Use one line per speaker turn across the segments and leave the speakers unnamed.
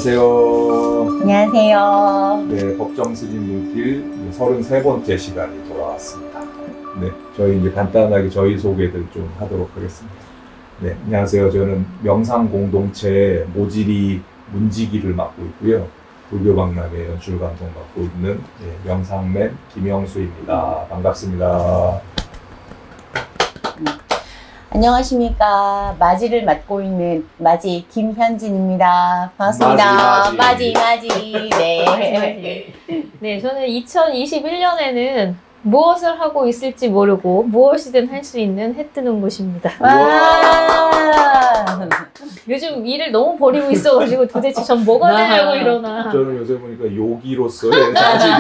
안녕하세요.
안녕하세요.
네, 법정 스님 눈길 33번째 시간이 돌아왔습니다. 네, 저희 이제 간단하게 저희 소개를 좀 하도록 하겠습니다. 네, 안녕하세요. 저는 명상 공동체 모지리 문지기를 맡고 있고요. 불교박람회 연출 감독 맡고 있는 명상맨 김영수입니다. 반갑습니다.
안녕하십니까. 마지를 맡고 있는 마지 김현진입니다. 반갑습니다.
마지.
네.
네, 저는 2021년에는 무엇을 하고 있을지 모르고 무엇이든 할 수 있는 해 뜨는 곳입니다.
와.
요즘 일을 너무 버리고 있어가지고 도대체 전 뭐가 되려고 이러나.
저는 요새 보니까 요기로서의 자질이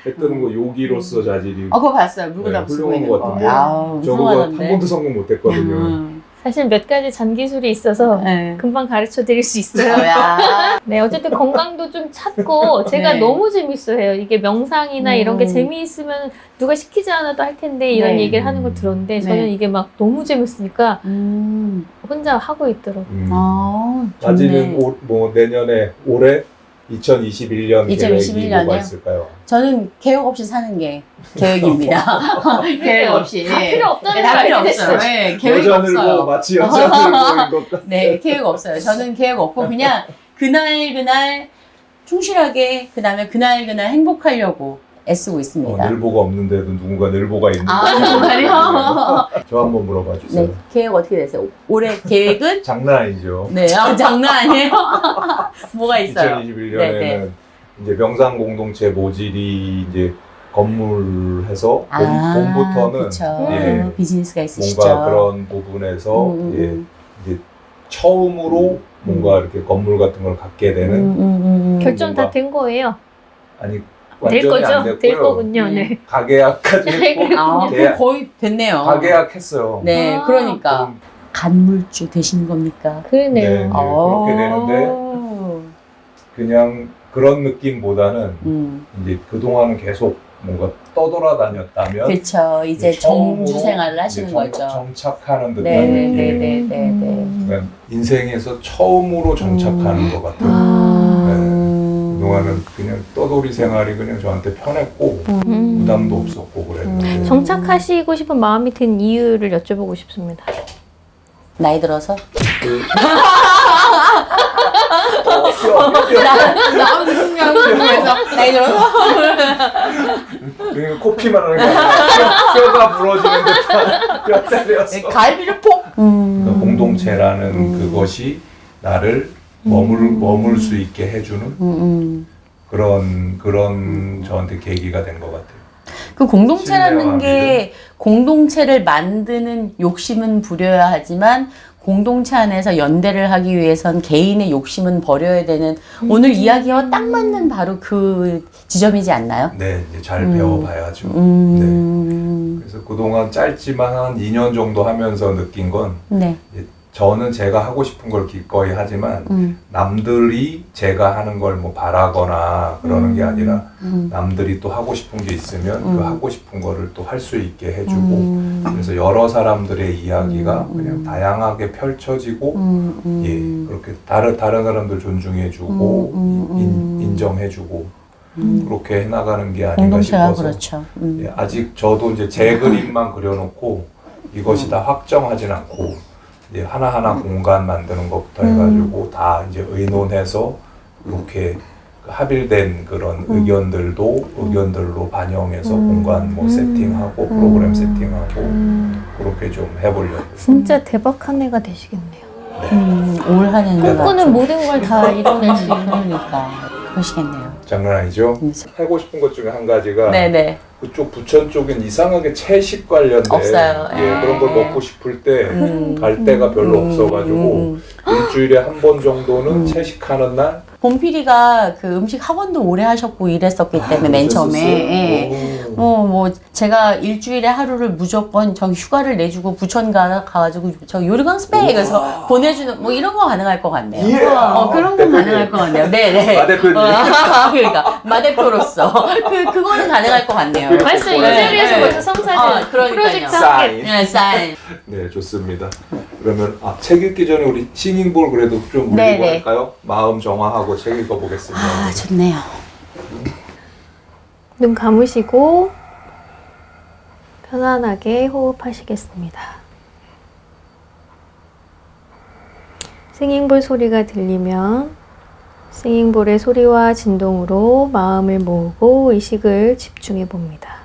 해 뜨는 거 요기로서 자질이
그거 봤어요. 물고 담쓰고
훌륭한
있는
것
거.
같은데.
아우,
저 그거 한
훌륭하던데.
번도 성공 못했거든요.
사실 몇 가지 잔기술이 있어서
네.
금방 가르쳐 드릴 수 있어요.
야.
네, 어쨌든 건강도 좀 찾고 제가
네.
너무 재밌어해요. 이게 명상이나 이런 게 재미있으면 누가 시키지 않아도 할 텐데 이런
네.
얘기를 하는 걸 들었는데 저는
네.
이게 막 너무 재밌으니까
음.
혼자 하고 있더라고요.
아,
마지는
좋네.
내년에 올해 2021년 계획이
2021 년이요?
뭐가 있을까요?
저는 계획 없이 사는 게 계획입니다. 계획 없이.
다 필요 없다는
다
걸
필요
알게
없어요.
됐어요.
네, 계획
여자늘보
없어요.
마치 여자늘보인 것 같아.
네, 계획 없어요. 저는 계획 없고 그냥 그날 충실하게 그날 행복하려고 애쓰고 있습니다.
늘보가 없는데도 누군가 늘보가 있는
아,
거죠.
정말요?
저 한번 물어봐 주세요.
네, 계획 어떻게 되세요? 올해 계획은?
장난 아니죠.
네, 장난 아니에요. 뭐가 있어요?
2021년에는
네.
이제 명상 공동체 모질이 이제 건물해서 봄부터는
그쵸.
예,
비즈니스가 있으시죠.
뭔가 그런 부분에서 이제 처음으로 뭔가 이렇게 건물 같은 걸 갖게 되는
결정 다
뭔가-
된 거예요.
아니
될
완전히 안
거죠?
됐고요.
될 거군요. 네.
가계약까지 했고
아,
계약-
그럼 거의 됐네요.
가계약 했어요.
네,
아.
그러니까 간물주 되시는 겁니까?
그러네요.
네. 그렇게 되는데 그냥 그런 느낌보다는 이제 그동안은 계속 뭔가 떠돌아다녔다면
그렇죠. 이제
처음으로
정주 생활을 하시는
이제
거죠.
정착하는 듯한
네,
느낌.
네, 네, 네, 네.
그러니까 인생에서 처음으로 정착하는 것 같아요. 그동안은 그냥 떠돌이 생활이 그냥 저한테 편했고 부담도 없었고 그랬는데
정착하시고 싶은 마음이 든 이유를 여쭤보고 싶습니다.
나이 들어서? 나이 들어서?
그냥 코피만 하는 게 아니라 뼈가 부러지는 듯한 뼈다리였어.
갈비를 폭!
그러니까 공동체라는 그것이 나를 머물 수 있게 해주는 그런 저한테 계기가 된 것 같아요.
그 공동체라는
신뢰와
게 공동체를 만드는 욕심은 부려야 하지만 공동체 안에서 연대를 하기 위해선 개인의 욕심은 버려야 되는 오늘 이야기와 딱 맞는 바로 그 지점이지 않나요?
네, 이제 잘 배워봐야죠. 네. 그래서 그동안 짧지만 한 2년 정도 하면서 느낀 건
네.
이제 저는 제가 하고 싶은 걸 기꺼이 하지만 남들이 제가 하는 걸 뭐 바라거나 그러는 게 아니라 남들이 또 하고 싶은 게 있으면 그 하고 싶은 거를 또 할 수 있게 해주고 그래서 여러 사람들의 이야기가 그냥 다양하게 펼쳐지고 예, 그렇게 다른 사람들 존중해주고 인정해주고 그렇게 해나가는 게 아닌가
공동체가
싶어서
그렇죠.
예, 아직 저도 이제 제 그림만 그려놓고 이것이 다 확정하진 않고 이제 하나하나 공간 만드는 것부터 해가지고 다 이제 의논해서 이렇게 합일된 그런 의견들로 반영해서 공간 뭐 세팅하고 프로그램 세팅하고 그렇게 좀 해보려고.
진짜 대박 한 해가 되시겠네요.
올 한해는
꿈꾸는 모든 걸 다 이뤄낼 수 있는.
그러니까 그러시겠네요.
장난 아니죠? 하고 싶은 것 중에 한 가지가
네네.
그쪽 부천 쪽엔 이상하게 채식 관련된
없어요.
예, 그런 걸 먹고 싶을 때 갈 데가 별로 없어가지고 일주일에 한 번 정도는 채식하는 날
봄피디가 그 음식 학원도 오래 하셨고 이랬었기 때문에 맨 처음에 예. 뭐 제가 일주일에 하루를 무조건 저기 휴가를 내주고 부천 가가지고 저 요르강스페 가서 보내주는 뭐 이런 거 가능할 것 같네요.
예.
그런 건 가능할 것 같네요. 네네.
마 대표님.
그러니까 마 대표로서 그거는 가능할 것 같네요.
벌써
네.
인터뷰에서부터 성사진
그러니까요.
프로젝트
사인.
하게.
네, 사인.
네, 좋습니다. 그러면 책 읽기 전에 우리 싱잉볼 그래도 좀 울리고
네네.
할까요? 마음 정화하고 책 읽어보겠습니다.
좋네요.
눈 감으시고 편안하게 호흡하시겠습니다. 싱잉볼 소리가 들리면 싱잉볼의 소리와 진동으로 마음을 모으고 의식을 집중해 봅니다.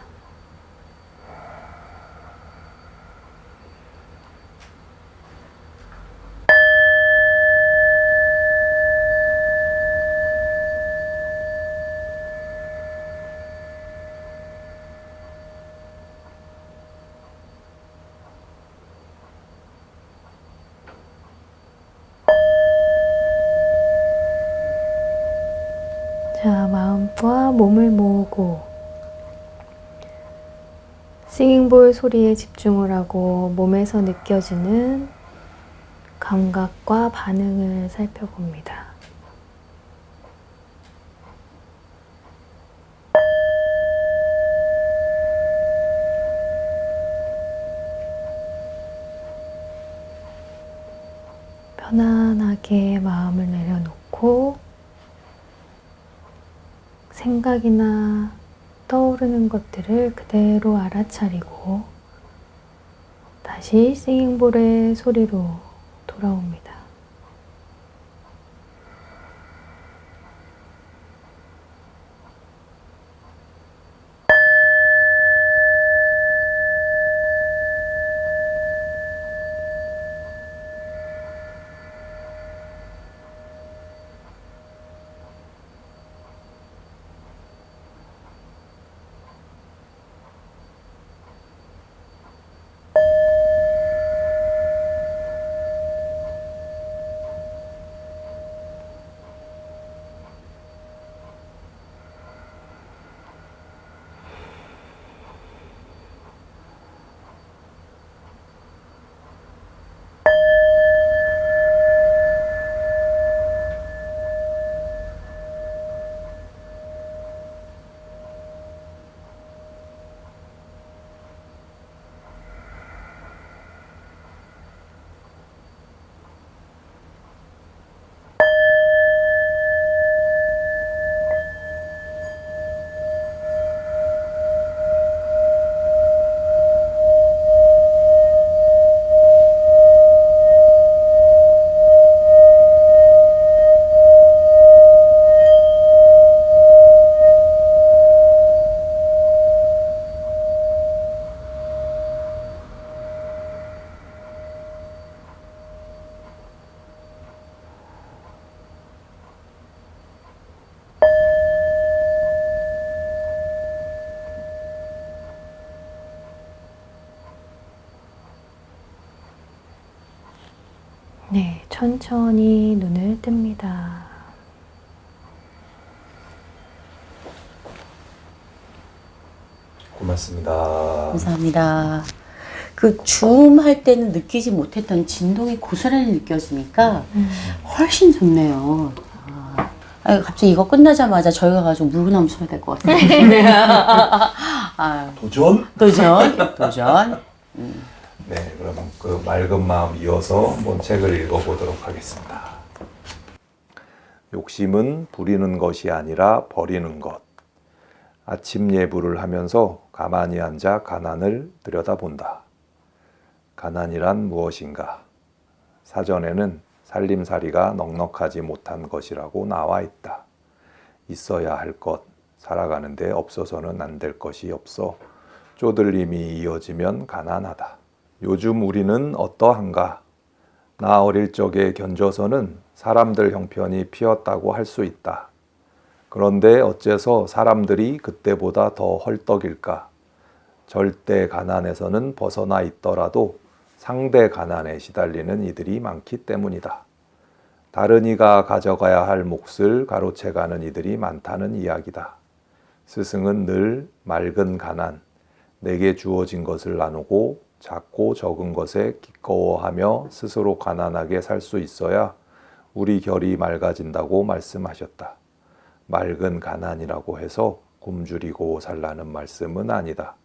자, 마음과 몸을 모으고 싱잉볼 소리에 집중을 하고 몸에서 느껴지는 감각과 반응을 살펴봅니다. 편안하게 마음을 내려놓고 생각이나 떠오르는 것들을 그대로 알아차리고 다시 싱잉볼의 소리로 돌아옵니다. 네, 천천히 눈을 뜹니다.
고맙습니다.
감사합니다. 그 줌할 때는 느끼지 못했던 진동이 고스란히 느껴지니까 훨씬 좋네요. 갑자기 이거 끝나자마자 저희가 가지고 물구나무 서야 될 것 같아요.
도전?
도전.
네, 그럼 그 맑은 마음 이어서 한번 책을 읽어보도록 하겠습니다. 욕심은 부리는 것이 아니라 버리는 것. 아침 예불을 하면서 가만히 앉아 가난을 들여다본다. 가난이란 무엇인가? 사전에는 살림살이가 넉넉하지 못한 것이라고 나와 있다. 있어야 할 것, 살아가는데 없어서는 안 될 것이 없어 쪼들림이 이어지면 가난하다. 요즘 우리는 어떠한가? 나 어릴 적에 견져서는 사람들 형편이 피었다고 할 수 있다. 그런데 어째서 사람들이 그때보다 더 헐떡일까? 절대 가난에서는 벗어나 있더라도 상대 가난에 시달리는 이들이 많기 때문이다. 다른 이가 가져가야 할 몫을 가로채가는 이들이 많다는 이야기다. 스승은 늘 맑은 가난, 내게 주어진 것을 나누고 작고 적은 것에 기꺼워하며 스스로 가난하게 살 수 있어야 우리 결이 맑아진다고 말씀하셨다. 맑은 가난이라고 해서 굶주리고 살라는 말씀은 아니다.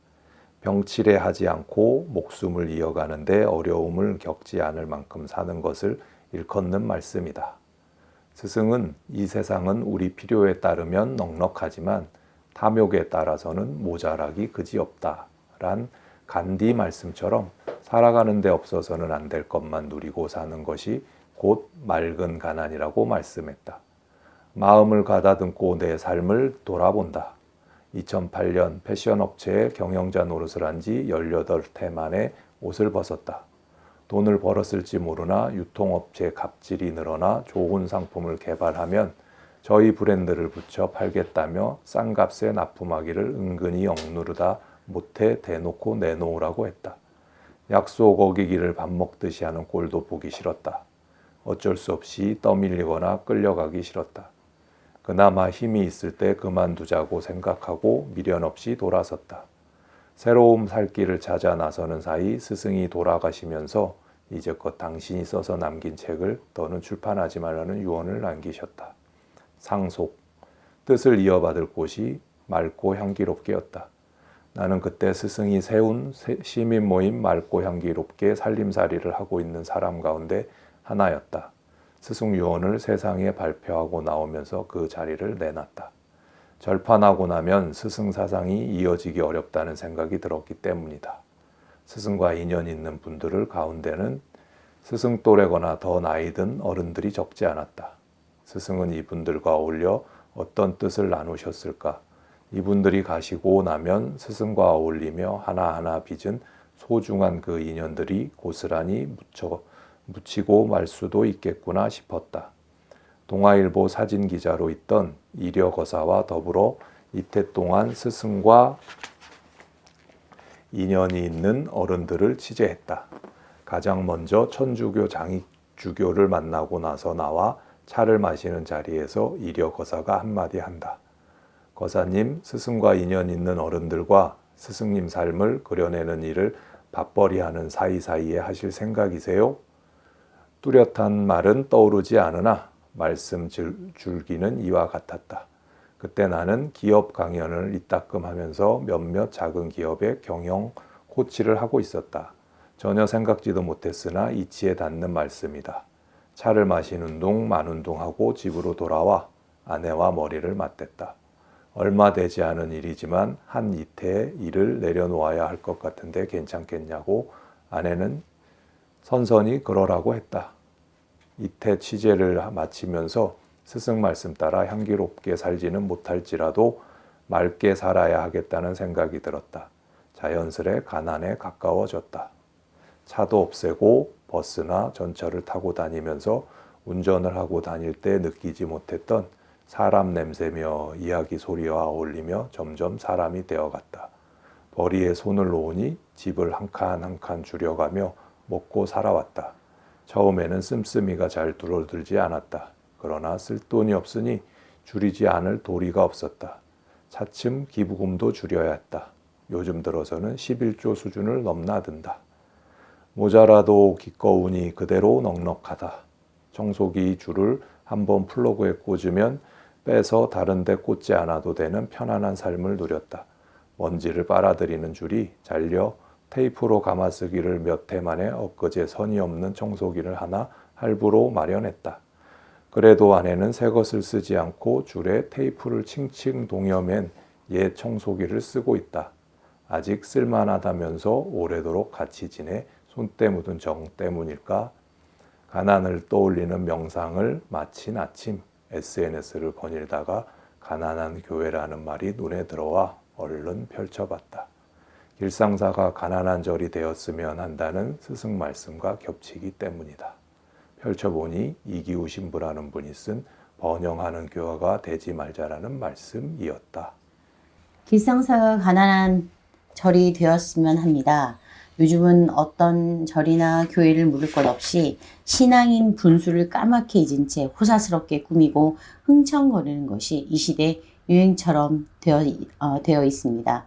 병치레 하지 않고 목숨을 이어가는데 어려움을 겪지 않을 만큼 사는 것을 일컫는 말씀이다. 스승은 이 세상은 우리 필요에 따르면 넉넉하지만 탐욕에 따라서는 모자라기 그지없다 란 간디 말씀처럼 살아가는 데 없어서는 안 될 것만 누리고 사는 것이 곧 맑은 가난이라고 말씀했다. 마음을 가다듬고 내 삶을 돌아본다. 2008년 패션 업체의 경영자 노릇을 한 지 18해 만에 옷을 벗었다. 돈을 벌었을지 모르나 유통업체 갑질이 늘어나 좋은 상품을 개발하면 저희 브랜드를 붙여 팔겠다며 싼 값에 납품하기를 은근히 억누르다 못해 대놓고 내놓으라고 했다. 약속 어기기를 밥 먹듯이 하는 꼴도 보기 싫었다. 어쩔 수 없이 떠밀리거나 끌려가기 싫었다. 그나마 힘이 있을 때 그만두자고 생각하고 미련 없이 돌아섰다. 새로운 살 길을 찾아 나서는 사이 스승이 돌아가시면서 이제껏 당신이 써서 남긴 책을 더는 출판하지 말라는 유언을 남기셨다. 상속, 뜻을 이어받을 곳이 맑고 향기롭게였다. 나는 그때 스승이 세운 시민 모임 맑고 향기롭게 살림살이를 하고 있는 사람 가운데 하나였다. 스승 유언을 세상에 발표하고 나오면서 그 자리를 내놨다. 절판하고 나면 스승 사상이 이어지기 어렵다는 생각이 들었기 때문이다. 스승과 인연 있는 분들을 가운데는 스승 또래거나 더 나이 든 어른들이 적지 않았다. 스승은 이분들과 어울려 어떤 뜻을 나누셨을까? 이분들이 가시고 나면 스승과 어울리며 하나하나 빚은 소중한 그 인연들이 고스란히 묻히고 말 수도 있겠구나 싶었다. 동아일보 사진기자로 있던 이려거사와 더불어 이태 동안 스승과 인연이 있는 어른들을 취재했다. 가장 먼저 천주교 장익주교를 만나고 나서 나와 차를 마시는 자리에서 이려거사가 한마디 한다. 거사님, 스승과 인연 있는 어른들과 스승님 삶을 그려내는 일을 밥벌이 하는 사이사이에 하실 생각이세요? 뚜렷한 말은 떠오르지 않으나 말씀 줄기는 이와 같았다. 그때 나는 기업 강연을 이따금하면서 몇몇 작은 기업의 경영 코치를 하고 있었다. 전혀 생각지도 못했으나 이치에 닿는 말씀이다. 차를 마시는 둥 마는 둥 하고 집으로 돌아와 아내와 머리를 맞댔다. 얼마 되지 않은 일이지만 한 이태의 일을 내려놓아야 할 것 같은데 괜찮겠냐고 아내는 선선히 그러라고 했다. 이태 취재를 마치면서 스승 말씀 따라 향기롭게 살지는 못할지라도 맑게 살아야 하겠다는 생각이 들었다. 자연스레 가난에 가까워졌다. 차도 없애고 버스나 전철을 타고 다니면서 운전을 하고 다닐 때 느끼지 못했던 사람 냄새며 이야기 소리와 어울리며 점점 사람이 되어갔다. 벌이에 손을 놓으니 집을 한 칸 한 칸 줄여가며 먹고 살아왔다. 처음에는 씀씀이가 잘 줄어들지 않았다. 그러나 쓸 돈이 없으니 줄이지 않을 도리가 없었다. 차츰 기부금도 줄여야 했다. 요즘 들어서는 11조 수준을 넘나든다. 모자라도 기꺼우니 그대로 넉넉하다. 청소기 줄을 한번 플러그에 꽂으면 빼서 다른 데 꽂지 않아도 되는 편안한 삶을 누렸다. 먼지를 빨아들이는 줄이 잘려 테이프로 감아쓰기를 몇 해 만에 엊그제 선이 없는 청소기를 하나 할부로 마련했다. 그래도 아내는 새 것을 쓰지 않고 줄에 테이프를 칭칭 동여맨 옛 청소기를 쓰고 있다. 아직 쓸만하다면서 오래도록 같이 지내 손때 묻은 정 때문일까? 가난을 떠올리는 명상을 마친 아침 SNS를 거닐다가 가난한 교회라는 말이 눈에 들어와 얼른 펼쳐봤다. 길상사가 가난한 절이 되었으면 한다는 스승 말씀과 겹치기 때문이다. 펼쳐보니 이기우 신부라는 분이 쓴 번영하는 교회가 되지 말자라는 말씀이었다.
길상사가 가난한 절이 되었으면 합니다. 요즘은 어떤 절이나 교회를 물을 것 없이 신앙인 분수를 까맣게 잊은 채 호사스럽게 꾸미고 흥청거리는 것이 이 시대 유행처럼 되어 있습니다.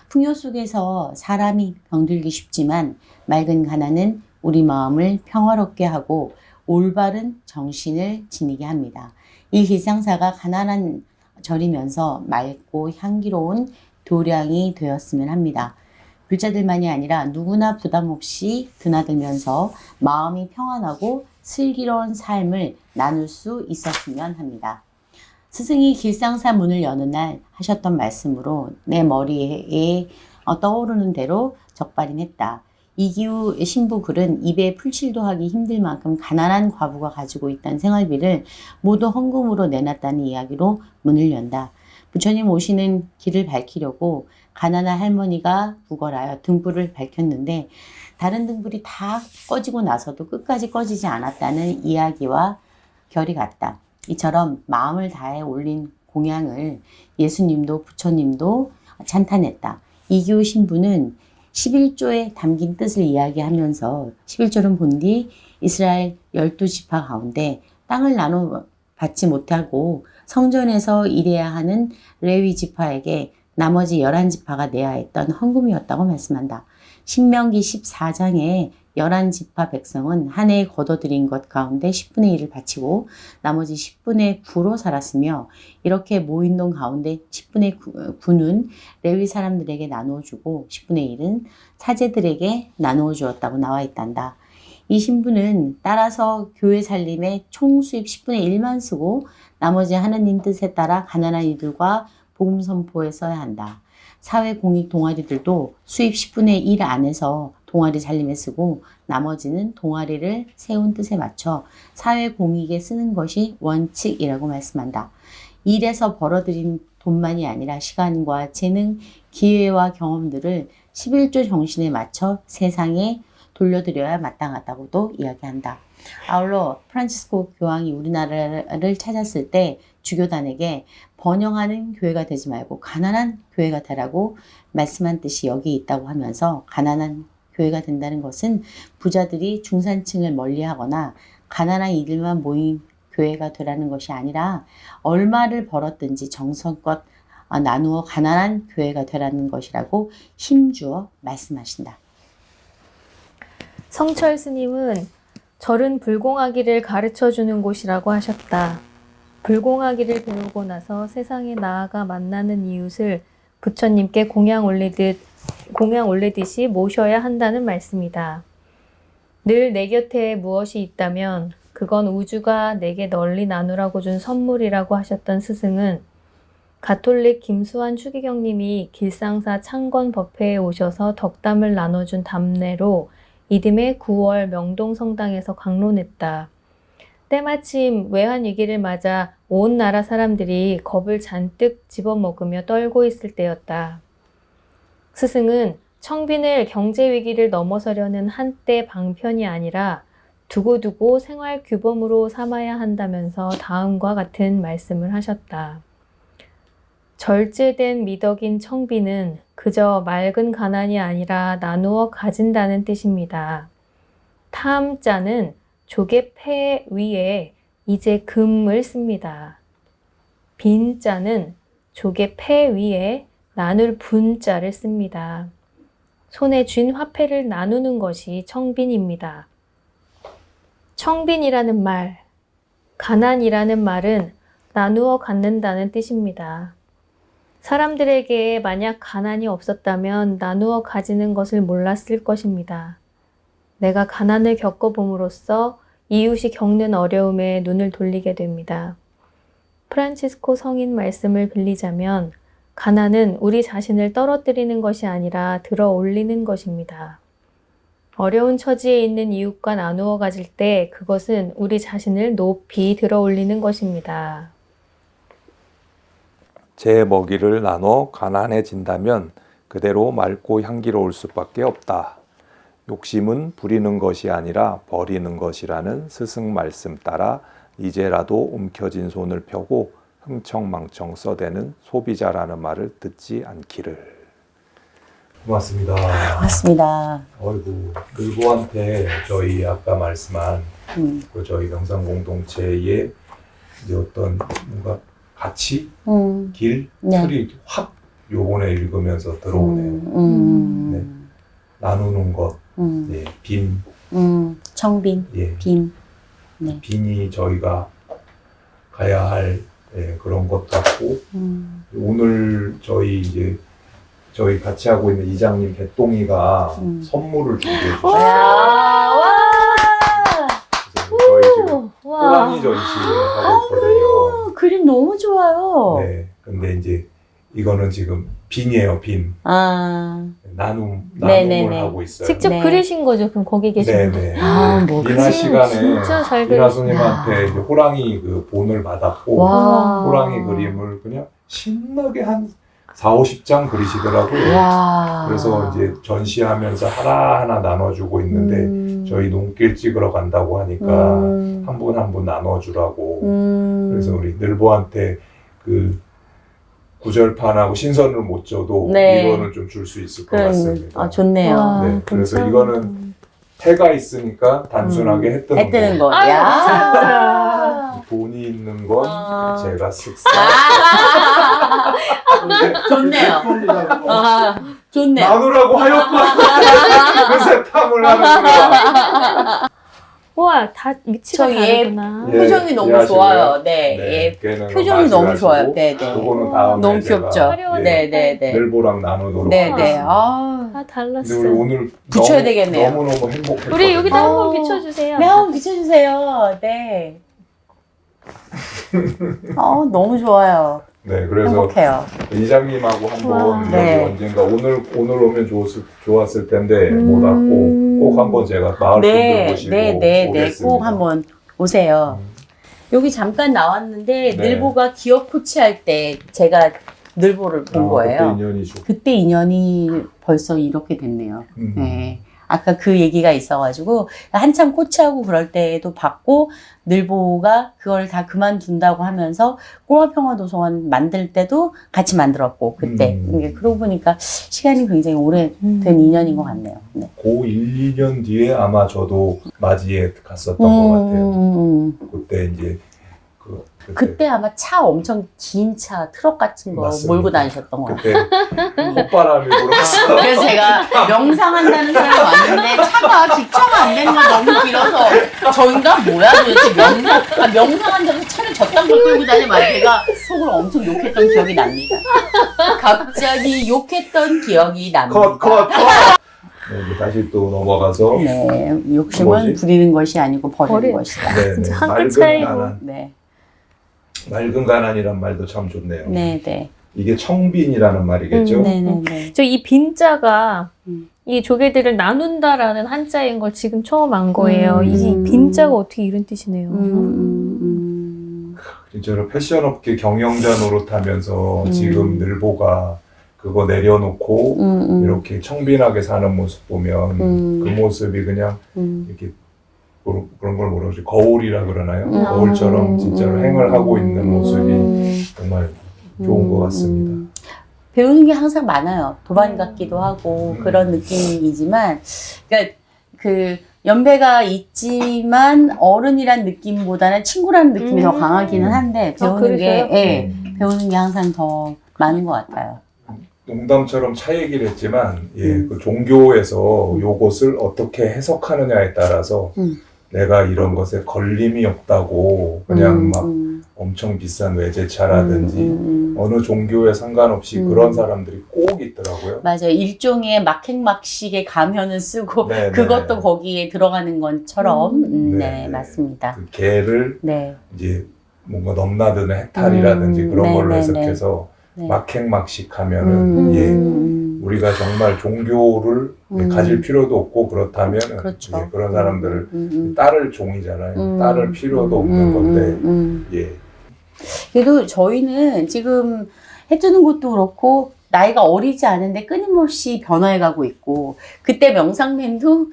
풍요 속에서 사람이 병들기 쉽지만 맑은 가난은 우리 마음을 평화롭게 하고 올바른 정신을 지니게 합니다. 이 길상사가 가난한 절이면서 맑고 향기로운 도량이 되었으면 합니다. 불자들만이 아니라 누구나 부담 없이 드나들면서 마음이 평안하고 슬기로운 삶을 나눌 수 있었으면 합니다. 스승이 길상사 문을 여는 날 하셨던 말씀으로 내 머리에 떠오르는 대로 적발임했다. 이기우 신부 글은 입에 풀칠도 하기 힘들 만큼 가난한 과부가 가지고 있던 생활비를 모두 헌금으로 내놨다는 이야기로 문을 연다. 부처님 오시는 길을 밝히려고 가난한 할머니가 구걸하여 등불을 밝혔는데 다른 등불이 다 꺼지고 나서도 끝까지 꺼지지 않았다는 이야기와 결이 같다. 이처럼 마음을 다해 올린 공양을 예수님도 부처님도 찬탄했다. 이기우 신부는 11조에 담긴 뜻을 이야기하면서 11조는 본디 이스라엘 12지파 가운데 땅을 나눠 받지 못하고 성전에서 일해야 하는 레위 지파에게 나머지 11지파가 내야 했던 헌금이었다고 말씀한다. 신명기 14장에 11지파 백성은 한 해에 거둬들인 것 가운데 10분의 1을 바치고 나머지 10분의 9로 살았으며 이렇게 모인 돈 가운데 10분의 9는 레위 사람들에게 나누어 주고 10분의 1은 사제들에게 나누어 주었다고 나와 있단다. 이 신부는 따라서 교회 살림에 총 수입 10분의 1만 쓰고 나머지 하느님 뜻에 따라 가난한 이들과 복음 선포에 써야 한다. 사회 공익 동아리들도 수입 10분의 1 안에서 동아리 살림에 쓰고 나머지는 동아리를 세운 뜻에 맞춰 사회 공익에 쓰는 것이 원칙이라고 말씀한다. 일에서 벌어들인 돈만이 아니라 시간과 재능, 기회와 경험들을 11조 정신에 맞춰 세상에 돌려드려야 마땅하다고도 이야기한다. 아울러 프란치스코 교황이 우리나라를 찾았을 때 주교단에게 번영하는 교회가 되지 말고 가난한 교회가 되라고 말씀한 뜻이 여기 있다고 하면서 가난한 교회가 된다는 것은 부자들이 중산층을 멀리하거나 가난한 이들만 모인 교회가 되라는 것이 아니라 얼마를 벌었든지 정성껏 나누어 가난한 교회가 되라는 것이라고 힘주어 말씀하신다.
성철 스님은 절은 불공하기를 가르쳐주는 곳이라고 하셨다. 불공하기를 배우고 나서 세상에 나아가 만나는 이웃을 부처님께 공양 올리듯이 모셔야 한다는 말씀이다. 늘 내 곁에 무엇이 있다면 그건 우주가 내게 널리 나누라고 준 선물이라고 하셨던 스승은 가톨릭 김수환 추기경님이 길상사 창건 법회에 오셔서 덕담을 나눠준 답례로 이듬해 9월 명동성당에서 강론했다. 때마침 외환위기를 맞아 온 나라 사람들이 겁을 잔뜩 집어먹으며 떨고 있을 때였다. 스승은 청빈을 경제위기를 넘어서려는 한때 방편이 아니라 두고두고 생활 규범으로 삼아야 한다면서 다음과 같은 말씀을 하셨다. 절제된 미덕인 청빈은 그저 맑은 가난이 아니라 나누어 가진다는 뜻입니다. 탐자는 조개 폐 위에 이제 금을 씁니다. 빈자는 조개 폐 위에 나눌 분자를 씁니다. 손에 쥔 화폐를 나누는 것이 청빈입니다. 청빈이라는 말, 가난이라는 말은 나누어 갖는다는 뜻입니다. 사람들에게 만약 가난이 없었다면 나누어 가지는 것을 몰랐을 것입니다. 내가 가난을 겪어봄으로써 이웃이 겪는 어려움에 눈을 돌리게 됩니다. 프란치스코 성인 말씀을 빌리자면 가난은 우리 자신을 떨어뜨리는 것이 아니라 들어 올리는 것입니다. 어려운 처지에 있는 이웃과 나누어 가질 때 그것은 우리 자신을 높이 들어 올리는 것입니다.
제 먹이를 나눠 가난해진다면 그대로 맑고 향기로울 수밖에 없다. 욕심은 부리는 것이 아니라 버리는 것이라는 스승 말씀 따라 이제라도 움켜진 손을 펴고 흥청망청 써대는 소비자라는 말을 듣지 않기를. 고맙습니다.
고맙습니다.
어이구, 늘보한테 저희 아까 말씀한 그 저희 명상 공동체의 이제 어떤 뭔가 가치,
음.
길,
네.
틀이 확 요번에 읽으면서 들어오네요. 네. 나누는 것, 예, 빈,
청빈,
예,
빈. 네.
빈이 저희가 가야 할 예, 그런 것 같고 오늘 저희 같이 하고 있는 이장님 개똥이가 선물을 준비해 주셨어요.
와!
그래서 저희 지금
와.
호랑이 전시하고 있거든요.
그림 너무 좋아요.
네, 근데 이제 이거는 지금 빈이에요, 빈.
아,
나눔을
네네네.
하고 있어요.
직접
네.
그리신 거죠? 그럼 거기 계신 분들.
네네.
아, 뭐
미나
그림
시간에
진짜 잘
미나
그리신다.
손님한테 이제 호랑이 그 본을 받았고
와.
호랑이 그림을 그냥 신나게 한 4, 50장 그리시더라고요.
와.
그래서 이제 전시하면서 하나하나 나눠주고 있는데 저희 농길 찍으러 간다고 하니까 한 분 한 분 나눠주라고 그래서 우리 늘보한테 그 구절판하고 신선을 못 줘도
네.
이거는 좀 줄 수 있을 것 같습니다.
아, 좋네요.
와,
네, 그래서
감사합니다.
이거는 해가 있으니까 단순하게 해 뜨는
해 뜨는
거.
거.
아유,
야.
감사합니다.
돈이 있는 건
아.
제가 쓱싹.
아. 좋네요. 아, 좋네요.
나누라고 하였구나. 그새 탐을 하는구나.
와, 다 위치가
저 얘
다르구나.
예,
표정이 너무
이해하시고요?
좋아요. 네. 예.
걔는
표정이 너무
마시라시고,
좋아요. 네, 네.
요거는 다음에
너무
제가,
귀엽죠?
화려하네.
네, 네, 네.
늘보랑 나누도록
네, 네.
하겠습니다.
아.
다
근데
달랐어.
우리 오늘
붙여야 되겠네요.
너무너무 행복했거든요.
우리 여기다
어.
한번 비춰주세요.
네, 한번 비춰주세요. 네. 너무 좋아요.
네, 그래서
행복해요.
이장님하고 한번
와.
여기
네.
언젠가 오늘 오면 좋았을 텐데 못 왔고 꼭 한번 제가 마을 분들
네,
모시고
네, 네, 네.
오겠습니다.
꼭 한번 오세요. 여기 잠깐 나왔는데
네.
늘보가 기업 코치할 때 제가 늘보를 본 거예요.
그때 인연이죠.
그때 인연이 벌써 이렇게 됐네요. 네. 아까 그 얘기가 있어가지고 한참 코치하고 그럴 때도 봤고 늘보가 그걸 다 그만둔다고 하면서 꼬마평화도서관 만들 때도 같이 만들었고 그때 그러고 보니까 시간이 굉장히 오래된 인연인 것 같네요. 네.
고 1, 2년 뒤에 아마 저도 맞이에 갔었던 것 같아요. 그때 이제
그때 아마 차 엄청 긴 차, 트럭 같은 거
맞습니다.
몰고 다니셨던 것 같아요.
그때 헛바람이 불어서
그래서 제가 명상한다는 사람이 왔는데 차가 주차가 안 되는 거 너무 길어서 저인가 뭐야 도대체 명상한다고 차를 저딴 걸 끌고 다니면 제가 속으로 엄청 욕했던 기억이 납니다. 갑자기 욕했던 기억이 납니다.
컷. 네, 이제 다시 또 넘어가서
네, 욕심은
뭐지?
부리는 것이 아니고 버리는
버리-
것이다.
네,
진짜
네.
한 끗
맑은
차이로.
가난.
네,
맑은 가난이란 말도 참 좋네요.
네, 네,
이게 청빈이라는 말이겠죠.
네, 네, 네.
저 이 빈자가
음.
이 조개들을 나눈다라는 한자인 걸 지금 처음 안 거예요. 이
음.
빈자가 어떻게 이런 뜻이네요.
진짜로 패션업계 경영자 노릇하면서
음.
지금 늘보가 그거 내려놓고 이렇게 청빈하게 사는 모습 보면 그 모습이 그냥 이렇게 그런 걸 뭐라 그러지? 거울이라 그러나요? 거울처럼 진짜로 행을 하고 있는 모습이 정말 좋은 것 같습니다.
배우는 게 항상 많아요. 도반 같기도 하고 그런 느낌이지만, 그러니까 그 연배가 있지만 어른이란 느낌보다는 친구라는 느낌이 더 강하기는 한데 배우는 게,
그러세요?
예, 배우는 게 항상 더 많은 것 같아요.
농담처럼 차 얘기를 했지만 그 종교에서 요것을 어떻게 해석하느냐에 따라서 내가 이런 것에 걸림이 없다고 그냥 막 엄청 비싼 외제차라든지 어느 종교에 상관없이 그런 사람들이 꼭 있더라고요.
맞아요. 일종의 막행막식의 가면을 쓰고
네,
그것도
네.
거기에 들어가는 것처럼
네,
네,
네.
맞습니다.
그 개를
네.
이제 뭔가 넘나드는 해탈이라든지 그런
네,
걸로
네,
해석해서
네.
막행막식 하면은 예, 우리가 정말 종교를 가질 필요도 없고 그렇다면
그렇죠.
예, 그런 사람들을 따를 종이잖아요. 따를 필요도 없는 건데 예.
그래도 저희는 지금 해주는 것도 그렇고 나이가 어리지 않은데 끊임없이 변화해가고 있고 그때 명상맨도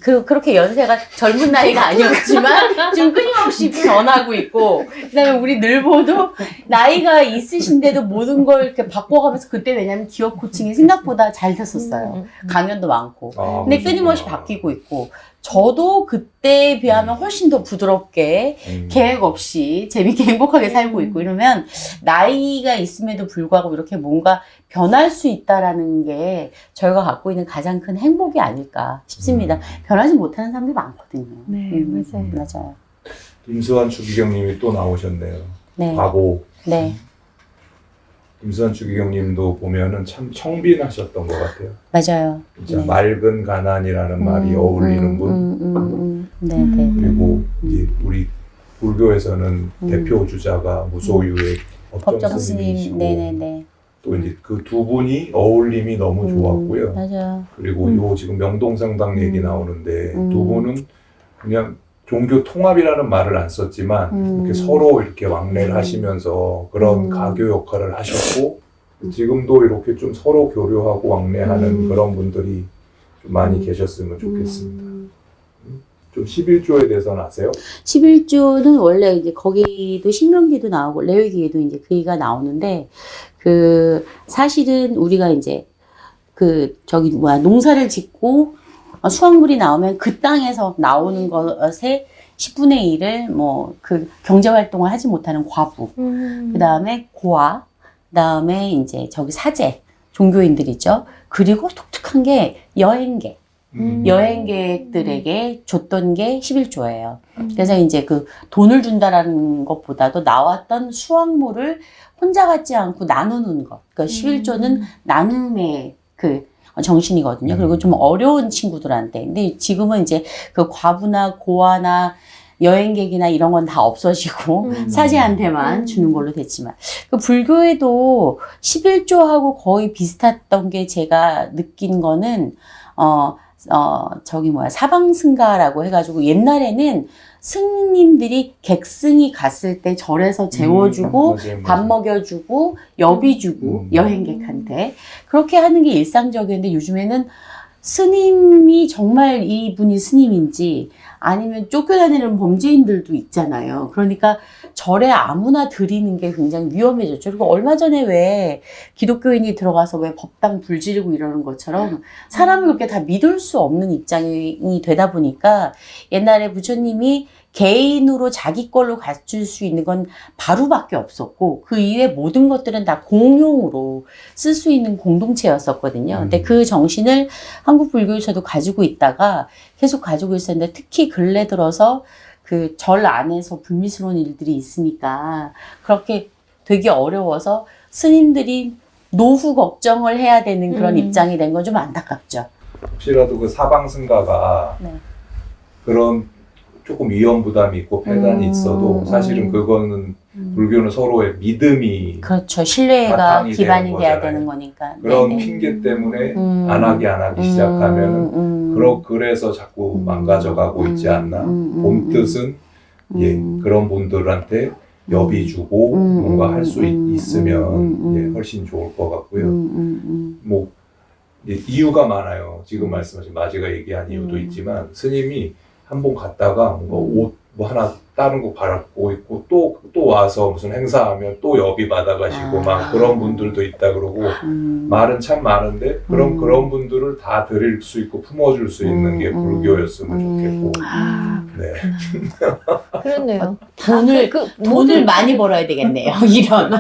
그렇게 연세가 젊은 나이가 아니었지만 지금 끊임없이 변하고 있고, 그다음에 우리 늘보도 나이가 있으신데도 모든 걸 이렇게 바꿔가면서, 그때 왜냐면 기업 코칭이 생각보다 잘 됐었어요. 강연도 많고. 근데 끊임없이 바뀌고 있고, 저도 그때에 비하면 훨씬 더 부드럽게 계획 없이 재밌게 행복하게 살고 있고, 이러면 나이가 있음에도 불구하고 이렇게 뭔가 변할 수 있다라는 게 저희가 갖고 있는 가장 큰 행복이 아닐까 싶습니다. 변하지 못하는 사람들이 많거든요.
네, 맞아요.
맞아요.
김수환 추기경님이 또 나오셨네요.
네.
바보.
네.
김수환 추기경님도 보면은 참 청빈하셨던 것 같아요.
맞아요.
진짜
네.
맑은 가난이라는 말이 어울리는 분.
네, 네.
그리고 이제 우리 불교에서는 대표 주자가 무소유의 법정
법정
스님이시고,
스님. 네네네.
또 이제 그 두 분이 어울림이 너무 좋았고요.
맞아요.
그리고 요 지금 명동성당 얘기 나오는데 두 분은 그냥 종교 통합이라는 말을 안 썼지만 이렇게 서로 이렇게 왕래를 하시면서 그런 가교 역할을 하셨고, 지금도 이렇게 좀 서로 교류하고 왕래하는 그런 분들이 좀 많이 계셨으면 좋겠습니다. 좀 11조에 대해서는 아세요?
11조는 원래 이제 거기도 신명기도 나오고 레위기에도 이제 그 얘기가 나오는데, 사실은 우리가 이제 농사를 짓고 수확물이 나오면 그 땅에서 나오는 것의 10분의 1을 경제 활동을 하지 못하는 과부, 그 다음에 고아, 그 다음에 이제 사제, 종교인들이죠. 그리고 독특한 게 여행객. 여행객들에게 줬던 게 11조예요. 그래서 이제 돈을 준다라는 것보다도 나왔던 수확물을 혼자 갖지 않고 나누는 것. 그러니까 11조는 나눔의 정신이거든요. 그리고 좀 어려운 친구들한테. 근데 지금은 이제 과부나 고아나 여행객이나 이런 건 다 없어지고 사제한테만 주는 걸로 됐지만, 불교에도 11조하고 거의 비슷했던 게 제가 느낀 거는 사방승가라고 해가지고 옛날에는 스님들이 객승이 갔을 때 절에서 재워주고
맞아요.
밥 먹여주고 여비 주고 여행객한테 그렇게 하는 게 일상적이었는데, 요즘에는 스님이 정말 이분이 스님인지 아니면 쫓겨다니는 범죄인들도 있잖아요. 그러니까 절에 아무나 드리는 게 굉장히 위험해졌죠. 그리고 얼마 전에 왜 기독교인이 들어가서 왜 법당 불지르고 이러는 것처럼 사람을 그렇게 다 믿을 수 없는 입장이 되다 보니까, 옛날에 부처님이 개인으로 자기 걸로 갖출 수 있는 건 바루밖에 없었고, 그 이외 모든 것들은 다 공용으로 쓸 수 있는 공동체였었거든요. 근데 그 정신을 한국 불교에서도 가지고 있다가 계속 가지고 있었는데, 특히 근래 들어서 절 안에서 불미스러운 일들이 있으니까 그렇게 되게 어려워서 스님들이 노후 걱정을 해야 되는 그런 입장이 된 건 좀 안타깝죠.
혹시라도 사방승가가
네.
그런 조금 위험 부담이 있고 폐단이 있어도 사실은 그거는 불교는 서로의 믿음이
그렇죠. 신뢰가
바탕이
기반이
되는
돼야
거잖아요.
되는 거니까.
그런
네네.
핑계 때문에 안 하기 시작하면은 그래서 자꾸 망가져가고 있지 않나. 본 뜻은 그런 분들한테 여비 주고 뭔가 할 수 있으면 훨씬 좋을 것 같고요. 뭐 이유가 많아요. 지금 말씀하신 마지가 얘기한 이유도 있지만, 스님이 한 번 갔다가 뭔가 옷 하나 다른 거 갈아입고 있고 또 와서 무슨 행사하면 또 여비 받아가시고 막 그런 분들도 있다 그러고, 말은 참 많은데 그런 분들을 다 드릴 수 있고 품어줄 수 있는 게 불교였으면 좋겠고. 네.
그렇네요.
돈을 많이 벌어야 되겠네요. 이런.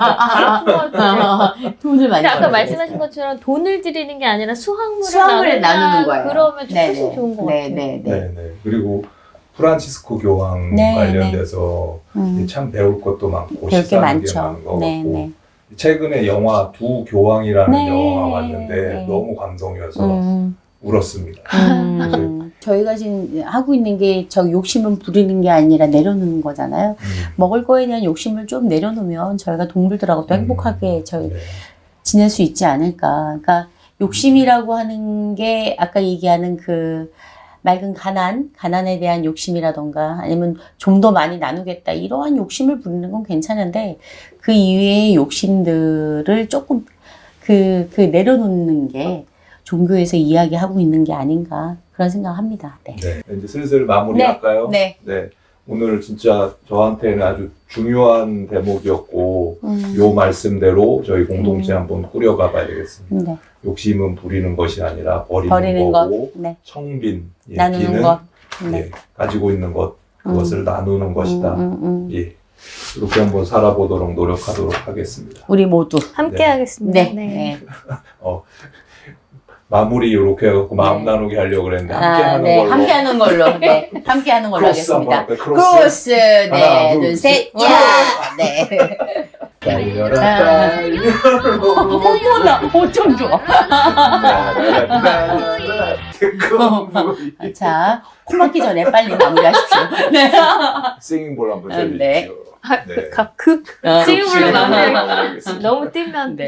돈을 많이
근데 아까
벌어야
말씀하신
되겠어요.
것처럼 돈을 드리는 게 아니라 수확물을
나누는 거예요.
그러면 좀
네네.
훨씬 좋은 것 같아요.
네. 그리고 프란치스코 교황
네,
관련돼서 참 배울 것도 많고
배울 게
시사하는 게
많죠.
많은 것
네,
같고,
네.
최근에 영화 두 교황이라는
네,
영화가 왔는데
네.
너무 감동이어서 울었습니다.
저희가 지금 하고 있는 게 욕심은 부리는 게 아니라 내려놓는 거잖아요. 먹을 거에 대한 욕심을 좀 내려놓으면 저희가 동물들하고 또 행복하게
네.
지낼 수 있지 않을까. 그러니까 욕심이라고 하는 게 아까 얘기하는 맑은 가난에 대한 욕심이라던가, 아니면 좀 더 많이 나누겠다, 이러한 욕심을 부리는 건 괜찮은데, 그 이외의 욕심들을 조금 내려놓는 게 종교에서 이야기하고 있는 게 아닌가 그런 생각합니다. 네.
네. 이제 슬슬 마무리할까요?
네.
네. 오늘 진짜 저한테는 아주 중요한 대목이었고 요 말씀대로 저희 공동체 한번 꾸려가 봐야 되겠습니다.
네.
욕심은 부리는 것이 아니라 버리는
버리는
거고
것, 네.
청빈, 예,
나누는
비는
것, 네.
예, 가지고 있는 것 그것을 나누는 것이다.
예.
예. 이렇게 한번 살아보도록 노력하도록 하겠습니다.
우리 모두
함께
네.
하겠습니다.
네. 네.
마무리 이렇게 해갖고 마음
네.
나누게 하려고 그랬는데 함께하는
네.
걸로
함께하는 걸로. 네. 함께하는 걸로
크로스 한번
하겠습니다.
할까요? 크로스.
크로스. 네.
하나, 둘,
둘, 셋.
셋.
야. 네.
달려라 달려라
어머나. 어쩜 좋아. 자, 코 막기 전에 빨리 마무리하십시오. 네.
싱잉볼 한번
네.
해주십시오. 네.
지금으로 마무리.
마무리하겠습니다.
너무 뛰면
네.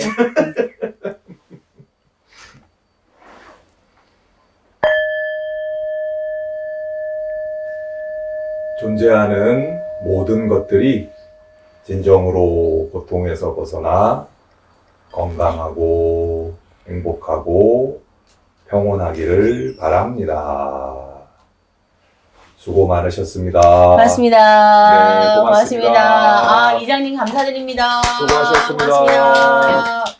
존재하는 모든 것들이 진정으로 고통에서 벗어나 건강하고 행복하고 평온하기를 바랍니다. 수고 많으셨습니다.
고맙습니다.
네, 고맙습니다.
아, 이장님 감사드립니다.
수고하셨습니다.
고맙습니다.